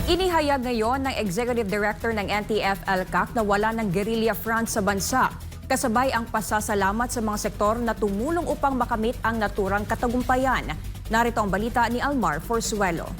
Inihayag ngayon ng Executive Director ng NTF-ELCAC na wala ng guerrilla front sa bansa. Kasabay ang pasasalamat sa mga sektor na tumulong upang makamit ang naturang katagumpayan. Narito ang balita ni Almar Forzuelo.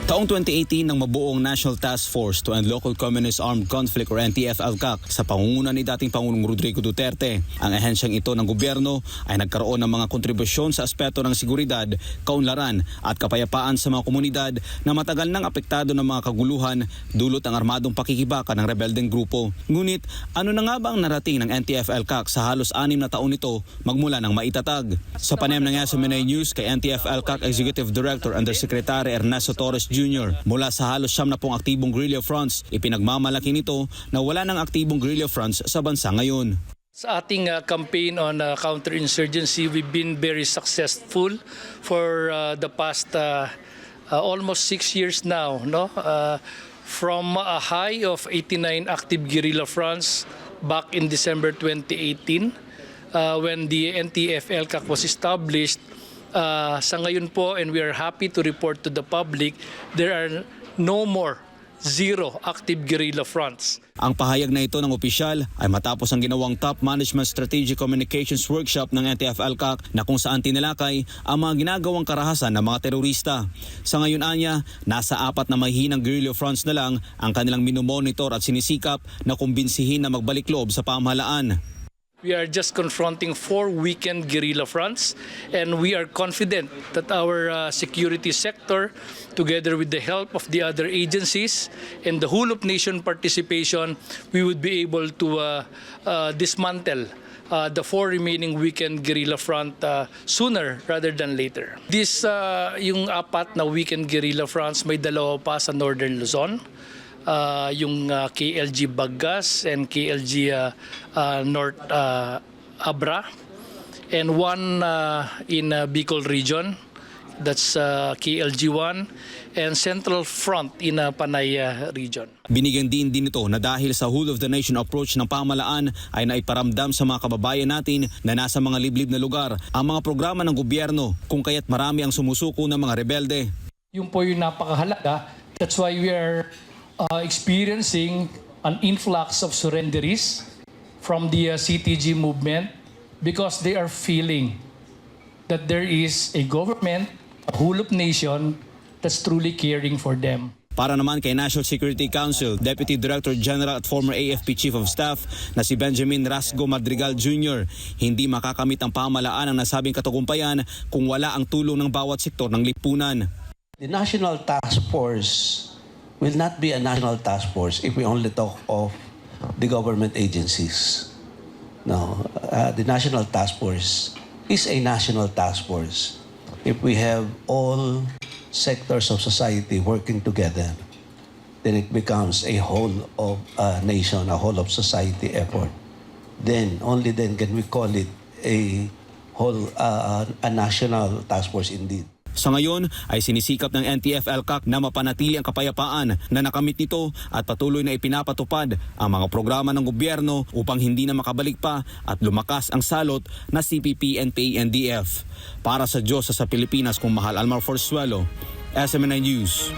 Taong 2018 nang mabuong National Task Force to End Local Communist Armed Conflict or NTF-ELCAC sa pangunguna ni dating Pangulong Rodrigo Duterte. Ang ahensyang ito ng gobyerno ay nagkaroon ng mga kontribusyon sa aspeto ng seguridad, kaunlaran at kapayapaan sa mga komunidad na matagal nang apektado ng mga kaguluhan dulot ng armadong pakikibaka ng rebeldeng grupo. Ngunit ano na nga ba ang narating ng NTF-ELCAC sa halos 6 na taon nito magmula ng maitatag? Sa panayam ng SMNA News kay NTF-ELCAC Executive Director Undersecretary Ernesto Torres Jr. Mula sa halos 70 aktibong guerrilla fronts, ipinagmamalaki nito na wala ng aktibong guerrilla fronts sa bansa ngayon. Sa ating campaign on counterinsurgency, we've been very successful for the past almost 6 years now. From a high of 89 active guerrilla fronts back in December 2018, when the NTF-ELCAC was established. Sa ngayon po, and we are happy to report to the public, there are zero active guerrilla fronts. Ang pahayag na ito ng opisyal ay matapos ang ginawang Top Management Strategic Communications Workshop ng NTF-ELCAC na kung saan tinalakay ang mga ginagawang karahasan ng mga terorista. Sa ngayon anya, nasa 4 na mahihinang guerrilla fronts na lang ang kanilang minomonitor at sinisikap na kumbinsihin na magbalik loob sa pamahalaan. We are just confronting 4 weakened guerrilla fronts, and we are confident that our security sector, together with the help of the other agencies and the whole of nation participation, we would be able to dismantle the 4 remaining weakened guerrilla front sooner rather than later. Yung 4 na weakened guerrilla fronts, may 2 pa sa Northern Luzon. Yung KLG Baggas and KLG North Abra, and 1 in Bicol region, that's KLG 1, and Central Front in Panay region. Binigyan din ito na dahil sa whole of the nation approach ng pamahalaan ay naiparamdam sa mga kababayan natin na nasa mga liblib na lugar ang mga programa ng gobyerno, kung kaya't marami ang sumusuko ng mga rebelde. Yung po yung napakahalaga, that's why we are experiencing an influx of surrenderies from the CTG movement, because they are feeling that there is a government, a whole of nation that's truly caring for them. Para naman kay National Security Council, Deputy Director General at former AFP Chief of Staff na si Benjamin Rasgo Madrigal Jr., hindi makakamit ang pamahalaan ang nasabing katagumpayan kung wala ang tulong ng bawat sektor ng lipunan. The National Task Force will not be a national task force if we only talk of the government agencies. No, the National Task Force is a national task force if we have all sectors of society working together. Then it becomes a whole of nation, a whole of society effort. Then, only then can we call it a whole, a national task force indeed. Sa ngayon ay sinisikap ng NTF-ELCAC na mapanatili ang kapayapaan na nakamit nito at patuloy na ipinapatupad ang mga programa ng gobyerno upang hindi na makabalik pa at lumakas ang salot na CPP, NPA, NDF. Para sa Diyos sa Pilipinas, kung mahal, Almar Forzuelo, SMNA News.